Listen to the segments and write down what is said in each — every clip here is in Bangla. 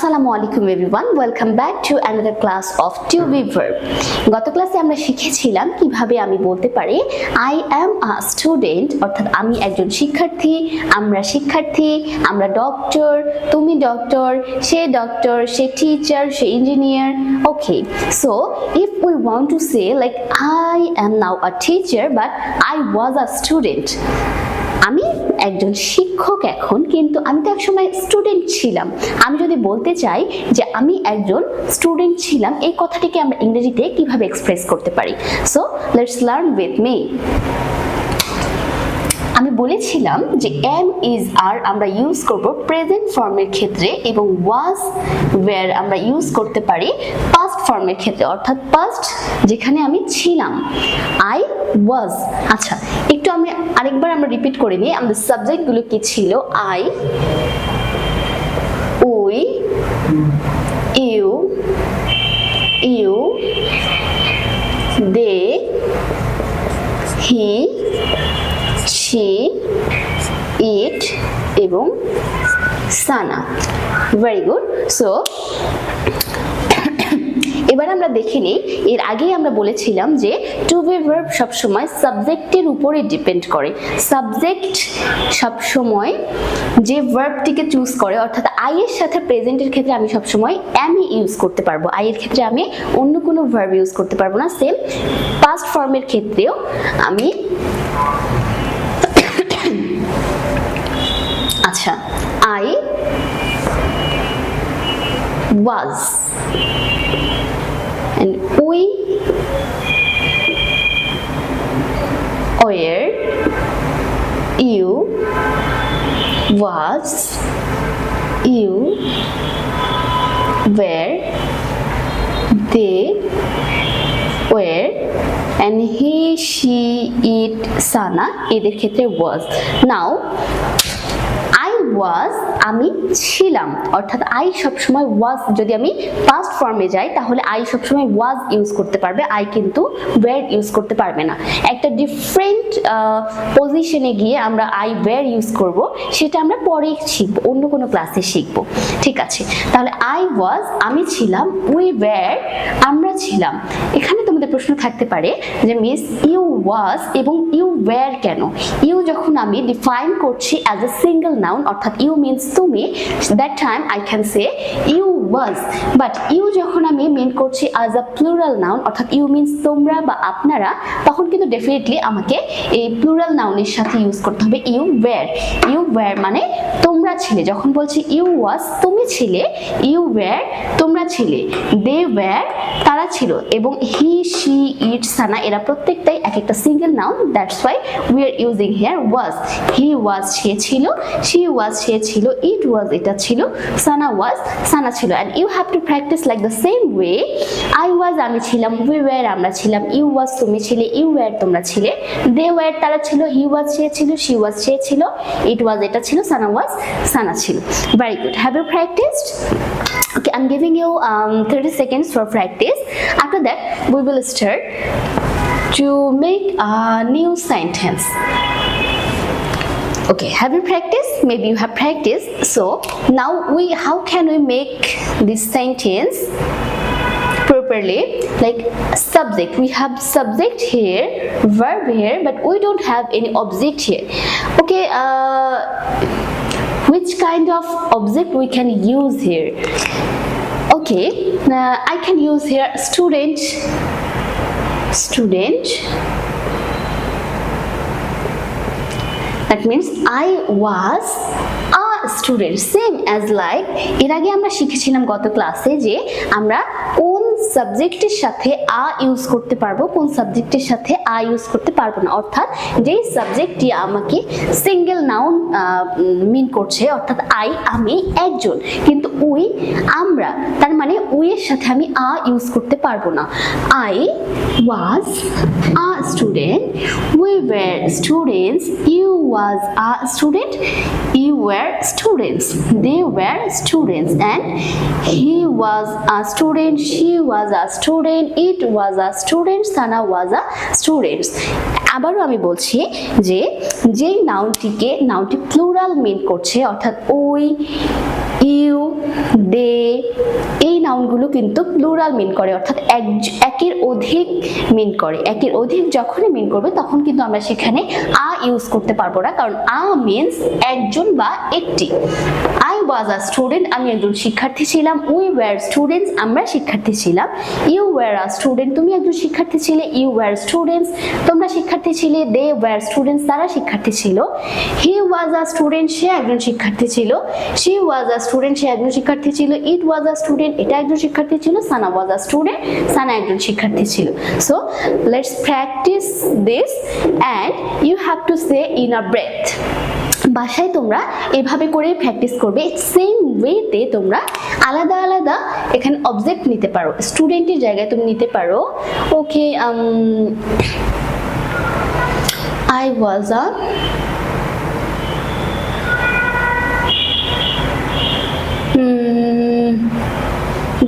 আসসালামু আলাইকুম everyone, welcome back to another class of to be verb. গত ক্লাসে আমরা শিখেছিলাম কিভাবে আমি বলতে পারি আই অ্যাম আ স্টুডেন্ট, অর্থাৎ আমি একজন শিক্ষার্থী, আমরা ডক্টর, তুমি doctor, say teacher, say engineer. Okay, so if we want to say like I am now a teacher but I was a student, আমি একজন শিক্ষক এখন, কিন্তু আমি তো একসময় স্টুডেন্ট ছিলাম। আমি যদি বলতে চাই যে আমি একজন স্টুডেন্ট ছিলাম, এই কথাটিকে আমরা ইংরেজিতে কিভাবে এক্সপ্রেস করতে পারি? So let's learn with me. আমি বলেছিলাম যে এম ইজ আর আমরা ইউজ করব প্রেজেন্ট ফর্মের ক্ষেত্রে এবং ওয়াজ ওয়্যার আমরা ইউজ করতে পারি পাস্ট ফর্মের ক্ষেত্রে, অর্থাৎ পাস্ট যেখানে আমি ছিলাম, আই ওয়াজ। আচ্ছা, একটু আমি আরেকবার আমরা রিপিট করে নিই। আমাদের সাবজেক্টগুলো কি ছিল? I, we, you, they, he, she, it এবং সানা। Very good. সো এবার আমরা দেখে নিই, এর আগেই আমরা বলেছিলাম যে টু বি ভার্ব সবসময় সাবজেক্টের উপরে ডিপেন্ড করে। সাবজেক্ট সবসময় যে ভার্বটিকে চুজ করে, অর্থাৎ আই এর সাথে প্রেজেন্টের ক্ষেত্রে আমি সবসময় এম ইউজ করতে পারবো, আই এর ক্ষেত্রে আমি অন্য কোনো ভার্ব ইউজ করতে পারবো না। সেম পাস্ট ফর্মের ক্ষেত্রেও আমি আচ্ছা, I was and we were, you was, you were, they were and he, she, it, Sana এদের ক্ষেত্রে was। Now ওয়াজ আমি ছিলাম, অর্থাৎ আই সবসময় ওয়াজ, যদি আমি পাস্ট ফর্মে যাই তাহলে আই সবসময় ওয়াজ ইউজ করতে পারবে, আই কিন্তু ওয়্যার ইউজ করতে পারবে না। একটা ডিফারেন্ট পজিশনে গিয়ে আমরা আই ওয়্যার ইউজ করব, সেটা আমরা পরে শিখব, অন্য কোনো ক্লাসে শিখব। ঠিক আছে, তাহলে আই ওয়াজ আমি ছিলাম, উই ওয়্যার আমরা ছিলাম। এখানে তোমাদের প্রশ্ন থাকতে পারে যে মিস ইউ ওয়াজ এবং ইউ ওয়্যার কেন? ইউ যখন আমি ডিফাইন করছি অ্যাজ এ সিঙ্গেল নাউন, অর্থাৎ ইউ মিনস তুমি, that time I can say you was. But you যখন আমি মিন করছি অ্যাজ আ প্লুরাল নাউন, অর্থাৎ ইউ মিনস তোমরা বা আপনারা, তখন কিন্তু ডেফিনেটলি আমাকে এই প্লুরাল নাউনের সাথে ইউজ করতে হবে ইউ ওয়্যার। ইউ ওয়্যার মানে তোমরা ছিলে। যখন বলছি ইউ ওয়াজ তুমি ছিলে, ইউ ওয়্যার তোমরা ছিলে, দে ওয়্যার তারা ছিল, এবং হি, শি, ইট, সানা এরা প্রত্যেকটাই এক একটা single noun. That's why we are using here was. He was সে ছিল, she was সে ছিল, it was এটা ছিল, সানা was সানা ছিল। and you have to practice like the same way. I was আমি ছিলাম, we were আমরা ছিলাম, you was তুমি ছিলে, you were তোমরা ছিলে, they were তারা ছিল, he was সে ছিল, she was সে ছিল, it was এটা ছিল, সানা was সানা ছিল। very good. have you practiced? Okay, I'm giving you 30 seconds for practice. After that we will start to make a new sentence. Okay, have you practiced? Maybe you have practiced. So now how can we make this sentence properly? Like subject, we have subject here, verb here, but we don't have any object here. Okay, which kind of object we can use here? Okay, I can use here student. That means I was a student. Same as like এর আগে আমরা শিখেছিলাম গত ক্লাসে যে আমরা কোন সাবজেক্টের সাথে আ ইউজ করতে পারবো, কোন সাবজেক্টের সাথে আ ইউজ করতে পারবো না। অর্থাৎ যেই সাবজেক্টটি আমাকে সিঙ্গেল নাউন মিন করছে, অর্থাৎ আই আমি একজন, কিন্তু উই আমরা, তার মানে উই এর সাথে আমি আ ইউজ করতে পারবো না। I was a student, we were students, you was a student, you were students, they were students, and he was a student, she was a student, it was a student, Sana was a student. আবারও আমি বলছি যে যেই নাউনটি প্লুরাল মিন করছে, অর্থাৎ উই, ইউ, দে, এই নাউনগুলো কিন্তু প্লুরাল মিন করে, অর্থাৎ একের অধিক মিন করে। একের অধিক যখনই মিন করবে তখন কিন্তু আমরা সেখানে আ ইউজ করতে পারবো না, কারণ আ মিনস একজন বা একটি। আই ওয়াজ আ স্টুডেন্ট, আমি একজন শিক্ষার্থী ছিলাম। উই ওয়ার স্টুডেন্টস, আমরা শিক্ষার্থী ছিলাম। ইউ ওয়ার আ স্টুডেন্ট, তুমি একজন শিক্ষার্থী ছিলে। ইউ ওয়ার স্টুডেন্টস, তোমরা শিক্ষার্থী ছিলে। দে ওয়ার স্টুডেন্টস, তারা শিক্ষার্থী ছিল। হি ওয়াজ আ স্টুডেন্ট, সে একজন শিক্ষার্থী ছিল। শি ওয়াজ আ স্টুডেন্ট, সে একজন শিক্ষার্থী ছিল। ইট ওয়াজ আ স্টুডেন্ট, এটা একজন শিক্ষার্থী ছিল। সানা ওয়াজ আ স্টুডেন্ট, সানা একজন শিক্ষার্থী ছিল। So let's practise this and you have to say in a breath. বাসায় তোমরা এভাবে করে প্র্যাকটিস করবে। সেম ওয়েতে তোমরা আলাদা আলাদা এখানে অবজেক্ট নিতে পারো, স্টুডেন্টের জায়গায় তুমি নিতে পারো। ওকে, I was a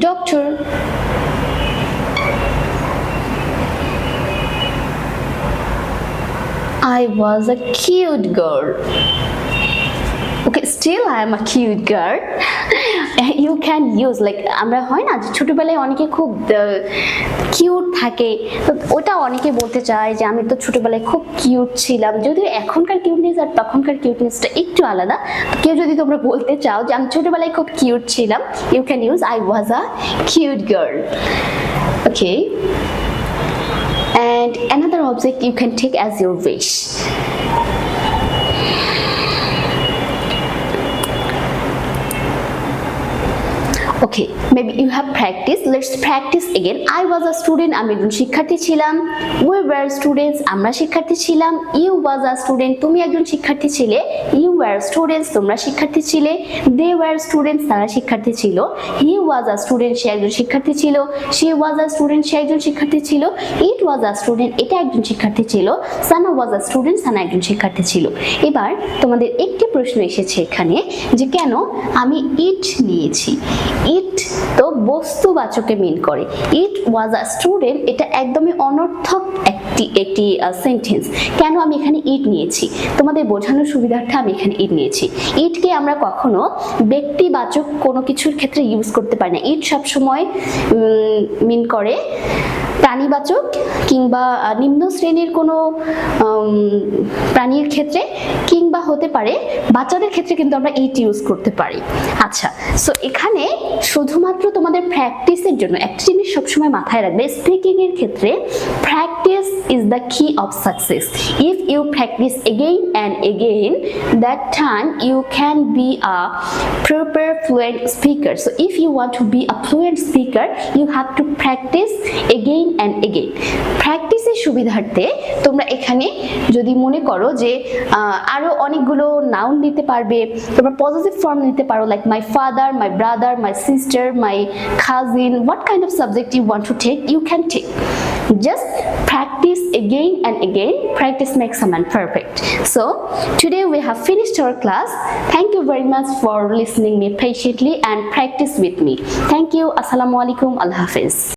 doctor. I was a cute girl. Okay, still I am a cute girl. You can use like আমরা হয় না যে ছোটবেলায় অনেকে খুব কিউট থাকে, তো ওটা অনেকে বলতে চায় যে আমি তো ছোটবেলায় খুব কিউট ছিলাম, যদিও এখনকার কিউটনেস আর তখনকার কিউটনেসটা একটু আলাদা। কেউ যদি তোমরা বলতে চাও যে আমি ছোটবেলায় খুব কিউট ছিলাম, you can use I was a cute girl. Okay, and another object you can take as your wish. Okay, maybe you have practiced. Let's practice again. I was a student, আমি একজন শিক্ষার্থী ছিলাম। We were students, আমরা শিক্ষার্থী ছিলাম। You was a student, তুমি একজন শিক্ষার্থী ছিলে। You were students, তোমরা শিক্ষার্থী ছিলে। They were students, তারা শিক্ষার্থী ছিল। He was a student, সে একজন শিক্ষার্থী ছিল। She was a student, সে একজন শিক্ষার্থী ছিল। It was a student, এটা একজন শিক্ষার্থী ছিল। Sana was a student, সানা একজন শিক্ষার্থী ছিল। এবার তোমাদের একটি প্রশ্ন এসেছে এখানে যে কেন আমি ইট নিয়েছি। ইট তো বস্তুবাচকে মিন করে। ইট ওয়াজ আ স্টুডেন্ট, এটা একদমই অনর্থক একটি সেন্টেন্স। কেন আমি এখানে ইট নিয়েছি, তোমাদের বোঝানোর সুবিধার্থে আমি এখানে ইট নিয়েছি। ইটকে আমরা কখনো ব্যক্তিবাচক কোনো কিছুর ক্ষেত্রে ইউজ করতে পারি না। ইট সবসময় মিন করে প্রাণীবাচক কিংবা নিম্ন শ্রেণীর কোনো প্রাণীর ক্ষেত্রে, কিংবা হতে পারে বাচ্চাদের ক্ষেত্রে কিন্তু আমরা ইট ইউজ করতে পারি। আচ্ছা, সো এখানে শুধুমাত্র তোমাদের প্র্যাকটিসের জন্য একটা জিনিস সবসময় মাথায় রাখবে, স্পিকিং এর ক্ষেত্রে practice is the key of success. If you practise again and again, that time you can be a proper fluent speaker. So if you want to be a fluent speaker, you have to practise again and again. প্র্যাকটিসের সুবিধার্থে তোমরা এখানে যদি মনে করো যে আরো অনেকগুলো নাউন নিতে পারবে, তোমরা পজিটিভ ফর্ম নিতে পারো, like my father, my brother, my sister, my cousin, what kind of subject you want to take, you can take. Just practice again and again. Practice makes a man perfect. So today we have finished our class. Thank you very much for listening me patiently and practice with me. Thank you. Assalamu alaikum. Allah Hafiz.